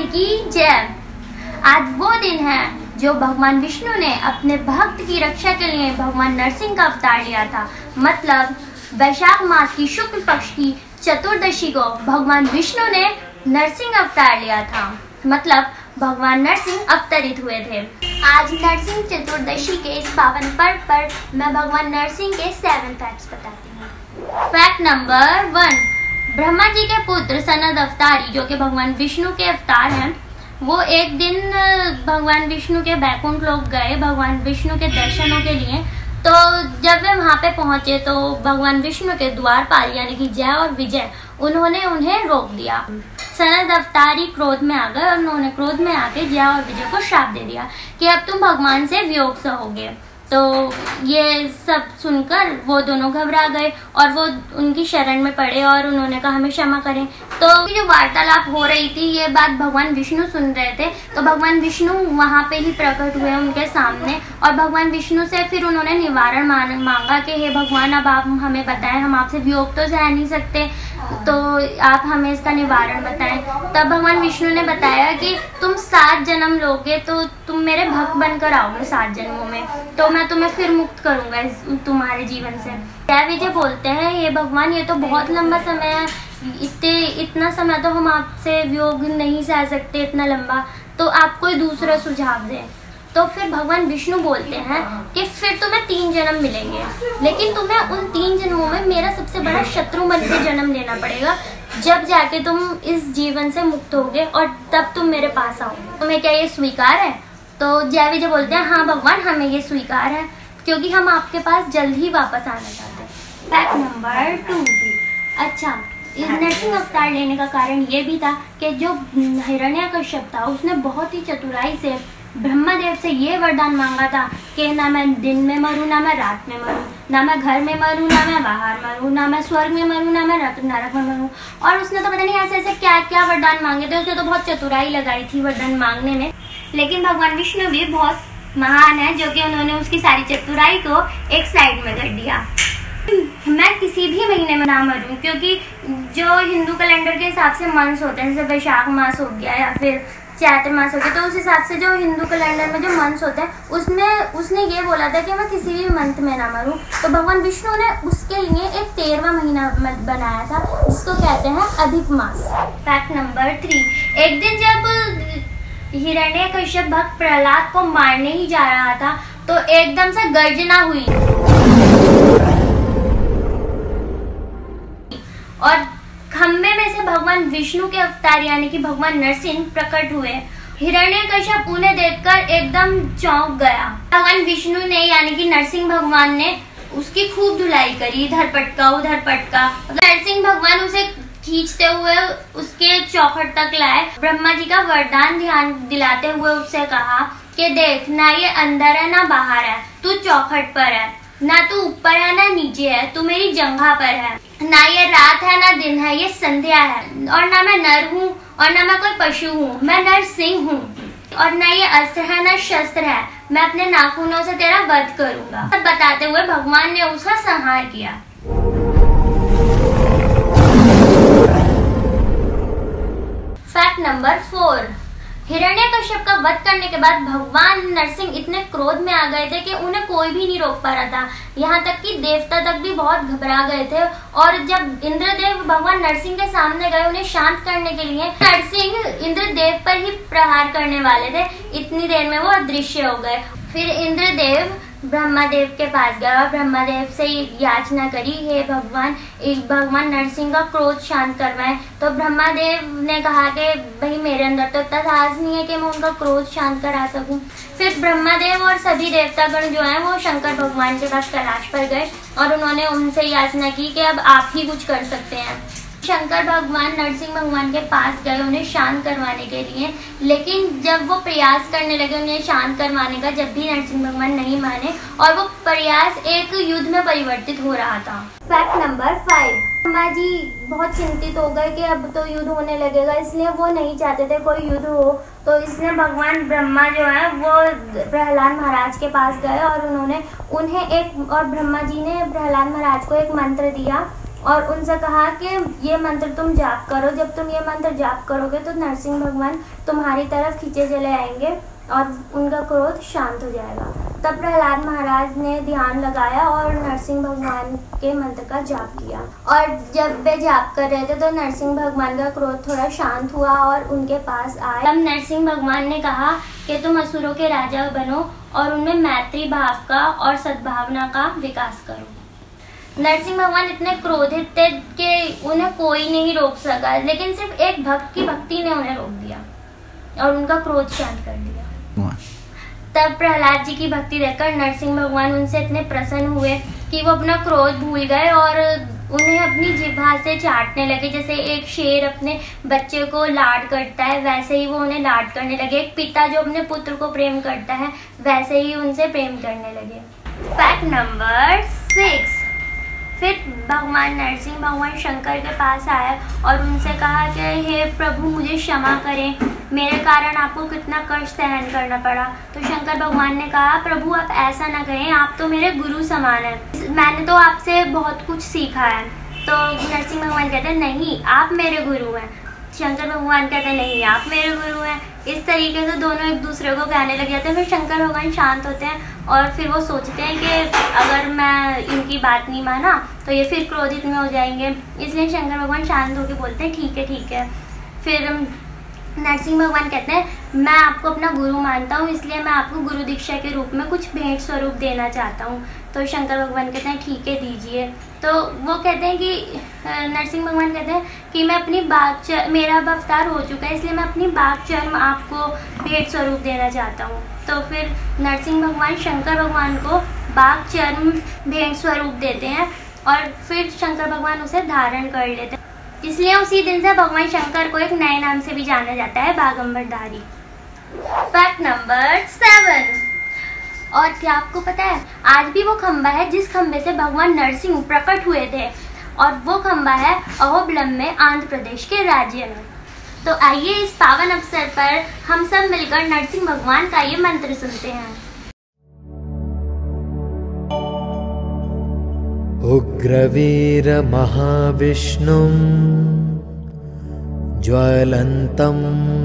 की जय। आज वो दिन है जो भगवान विष्णु ने अपने भक्त की रक्षा के लिए भगवान नरसिंह का अवतार लिया था। मतलब वैशाख मास की शुक्ल पक्ष की चतुर्दशी को भगवान विष्णु ने नरसिंह अवतार लिया था। मतलब भगवान नरसिंह अवतरित हुए थे। आज नरसिंह चतुर्दशी के इस पावन पर्व पर मैं भगवान नरसिंह के 7 फैक्ट्स बताती हूँ। फैक्ट नंबर 1, ब्रह्मा जी के पुत्र सनद अवतारी जो कि भगवान विष्णु के अवतार हैं, वो एक दिन भगवान विष्णु के बैकुंठ लोक गए भगवान विष्णु के दर्शनों के लिए। तो जब वे वहां पे पहुंचे तो भगवान विष्णु के द्वारपाल यानी कि जय और विजय उन्होंने उन्हें रोक दिया। सनद अवतारी क्रोध में आ गए और उन्होंने क्रोध में आके जय और विजय को श्राप दे दिया कि अब तुम भगवान से वियोग सहोगे। तो ये सब सुनकर वो दोनों घबरा गए और वो उनकी शरण में पड़े और उन्होंने कहा हमें क्षमा करें। तो जो वार्तालाप हो रही थी ये बात भगवान विष्णु सुन रहे थे। तो भगवान विष्णु वहां पे ही प्रकट हुए उनके सामने और भगवान विष्णु से फिर उन्होंने निवारण मांगा कि हे भगवान अब आप हमें बताएं, हम आपसे वियोग तो सह नहीं सकते, तो आप हमें इसका निवारण बताएं। तब भगवान विष्णु ने बताया कि तुम 7 जन्म लोगे तो तुम मेरे भक्त बनकर आओगे 7 जन्मों में, तो मैं तुम्हें फिर मुक्त करूंगा तुम्हारे जीवन से। जय विजय बोलते हैं ये भगवान ये तो बहुत लंबा समय है, इतना समय तो हम आपसे वियोग नहीं सह सकते इतना लंबा, तो आप कोई दूसरा सुझाव दें। तो फिर भगवान विष्णु बोलते हैं कि फिर तुम्हें 3 जन्म मिलेंगे, लेकिन तुम्हें उन 3 जन्मों में मेरा सबसे बड़ा शत्रु बनकर जन्म लेना पड़ेगा, जब जाके तुम इस जीवन से मुक्त होगे और तब तुम मेरे पास आओगे। तुम्हें क्या ये स्वीकार है? तो जय विजय बोलते हैं हाँ भगवान हमें ये स्वीकार है, क्योंकि हम आपके पास जल्द ही वापस आना चाहते हैं। फैक्ट नंबर 2, अच्छा नरसिंह अवतार लेने का कारण ये भी था कि जो हिरण्यकश्यप था उसने बहुत ही चतुराई से ब्रह्मदेव से ये वरदान मांगा था कि ना मैं दिन में मरूं ना मैं रात में मरूं, ना मैं घर में मरूं ना मैं बाहर मरूं, ना मैं स्वर्ग में मरूं ना मैं नरक में मरूं। और उसने तो पता नहीं ऐसे ऐसे क्या क्या वरदान मांगे थे, उसने तो बहुत चतुराई लगाई थी वरदान मांगने में। लेकिन भगवान विष्णु भी बहुत महान है जो कि उन्होंने उसकी सारी चतुराई को एक साइड में कर दिया। मैं किसी भी महीने में ना मरूं, क्योंकि जो हिंदू कैलेंडर के हिसाब से मंथ्स होते हैं, जैसे वैशाख मास हो गया या फिर चैत्र मास हो गया, तो उस हिसाब से जो हिंदू कैलेंडर में जो मंथ्स होते हैं उसमें उसने ये बोला था कि मैं किसी भी मंथ में ना मरूं। तो भगवान विष्णु ने उसके लिए एक 13वां महीना बनाया था जिसको कहते हैं अधिक मास। फैक्ट नंबर 3, एक दिन जब हिरण्यकश्यप भक्त प्रहलाद को मारने ही जा रहा था तो एकदम से गर्जना हुई और खम्भे में से भगवान विष्णु के अवतार यानी कि भगवान नरसिंह प्रकट हुए। हिरण्यकश्यप उन्हें देखकर एकदम चौंक गया। भगवान विष्णु ने यानी कि नरसिंह भगवान ने उसकी खूब धुलाई करी, इधर पटका उधर पटका। नरसिंह भगवान उसे खींचते हुए उसके चौखट तक लाए। ब्रह्मा जी का वरदान ध्यान दिलाते हुए उससे कहा कि देख ना ये अंदर है ना बाहर है, तू चौखट पर है, ना तू ऊपर है ना नीचे है, तू मेरी जंघा पर है, ना ये रात है ना दिन है, ये संध्या है, और ना मैं नर हूँ और ना मैं कोई पशु हूँ, मैं नरसिंह हूँ, और ना ये अस्त्र है ना शस्त्र है, मैं अपने नाखूनों से तेरा वध करूंगा। सब बताते हुए भगवान ने उसका संहार किया। फैक्ट नंबर 4, हिरण्यकश्यप का वध करने के बाद भगवान नरसिंह इतने क्रोध में आ गए थे कि उन्हें कोई भी नहीं रोक पा रहा था। यहाँ तक कि देवता तक भी बहुत घबरा गए थे और जब इंद्रदेव भगवान नरसिंह के सामने गए उन्हें शांत करने के लिए, नरसिंह इंद्रदेव पर ही प्रहार करने वाले थे, इतनी देर में वो अदृश्य हो गए। फिर इंद्रदेव ब्रह्मदेव के पास गया और ब्रह्मदेव से याचना करी हे भगवान एक भगवान नरसिंह का क्रोध शांत करवाएं। तो ब्रह्मदेव ने कहा कि भाई मेरे अंदर तो इतना साहस नहीं है कि मैं उनका क्रोध शांत करा सकूं। फिर ब्रह्मदेव और सभी देवतागण जो हैं वो शंकर भगवान के पास कैलाश पर गए और उन्होंने उनसे याचना की कि अब आप ही कुछ कर सकते हैं। शंकर भगवान नरसिंह भगवान के पास गए उन्हें शांत करवाने के लिए, लेकिन जब वो प्रयास करने लगे उन्हें शांत करवाने का, जब भी नरसिंह भगवान नहीं माने और वो प्रयास एक युद्ध में परिवर्तित हो रहा था। फैक्ट नंबर 5, ब्रह्मा जी बहुत चिंतित हो गए कि अब तो युद्ध होने लगेगा, इसलिए वो नहीं चाहते थे कोई युद्ध हो। तो इसलिए भगवान ब्रह्मा जो है वो प्रहलाद महाराज के पास गए और उन्हें एक और ब्रह्मा जी ने प्रहलाद महाराज को एक मंत्र दिया और उनसे कहा कि ये मंत्र तुम जाप करो, जब तुम ये मंत्र जाप करोगे तो नरसिंह भगवान तुम्हारी तरफ खींचे चले आएंगे और उनका क्रोध शांत हो जाएगा। तब प्रहलाद महाराज ने ध्यान लगाया और नरसिंह भगवान के मंत्र का जाप किया, और जब वे जाप कर रहे थे तो नरसिंह भगवान का क्रोध थोड़ा शांत हुआ और उनके पास आए। तब नरसिंह भगवान ने कहा कि तुम असुरों के राजा बनो और उनमें मैत्री भाव का और सद्भावना का विकास करो। नरसिंह भगवान इतने क्रोधित थे कि उन्हें कोई नहीं रोक सका, लेकिन सिर्फ एक भक्त की भक्ति ने उन्हें रोक दिया और उनका क्रोध शांत कर दिया। तब प्रहलाद जी की भक्ति देखकर नरसिंह भगवान उनसे इतने प्रसन्न हुए कि वो अपना क्रोध भूल गए और उन्हें अपनी जिह्वा से चाटने लगे। जैसे एक शेर अपने बच्चे को लाड करता है, वैसे ही वो उन्हें लाड करने लगे। एक पिता जो अपने पुत्र को प्रेम करता है, वैसे ही उनसे प्रेम करने लगे। Fact number 6। फिर भगवान नरसिंह भगवान शंकर के पास आए और उनसे कहा कि हे प्रभु, मुझे क्षमा करें, मेरे कारण आपको कितना कष्ट सहन करना पड़ा। तो शंकर भगवान ने कहा, प्रभु आप ऐसा ना कहें, आप तो मेरे गुरु समान हैं, मैंने तो आपसे बहुत कुछ सीखा है। तो नरसिंह भगवान कहते हैं, नहीं आप मेरे गुरु हैं। शंकर भगवान कहते हैं, नहीं आप मेरे गुरु हैं। इस तरीके से दोनों एक दूसरे को कहने लग जाते हैं। फिर शंकर भगवान शांत होते हैं और फिर वो सोचते हैं कि अगर मैं इनकी बात नहीं माना तो ये फिर क्रोधित में हो जाएंगे, इसलिए शंकर भगवान शांत होकर बोलते हैं ठीक है ठीक है। फिर नरसिंह भगवान कहते हैं, मैं आपको अपना गुरु मानता हूँ, इसलिए मैं आपको गुरु दीक्षा के रूप में कुछ भेंट स्वरूप देना चाहता हूँ। तो शंकर भगवान कहते हैं ठीक है दीजिए। तो वो कहते हैं कि नरसिंह भगवान कहते हैं कि मैं अपनी मेरा अब अवतार हो चुका है, इसलिए मैं अपनी बाघ चर्म आपको भेंट स्वरूप देना चाहता हूँ। तो फिर नरसिंह भगवान शंकर भगवान को बाघ चर्म भेंट स्वरूप देते हैं और फिर शंकर भगवान उसे धारण कर लेते हैं। इसलिए उसी दिन से भगवान शंकर को एक नए नाम से भी जाना जाता है, बागंबरधारी। Fact number 7। और क्या आपको पता है, आज भी वो खंबा है जिस खंबे से भगवान नरसिंह प्रकट हुए थे, और वो खंबा है अहोबलम में, आंध्र प्रदेश के राज्य में। तो आइए इस पावन अवसर पर हम सब मिलकर नरसिंह भगवान का ये मंत्र सुनते हैं। उग्रवीर महाविष्णुं ज्वलन्तं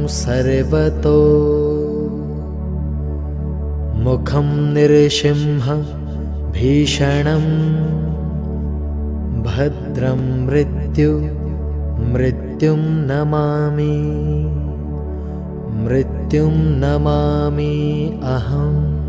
सर्वतो मुखं नृसिंह भीषणं भद्रं मृत्युं नमामि अहम्।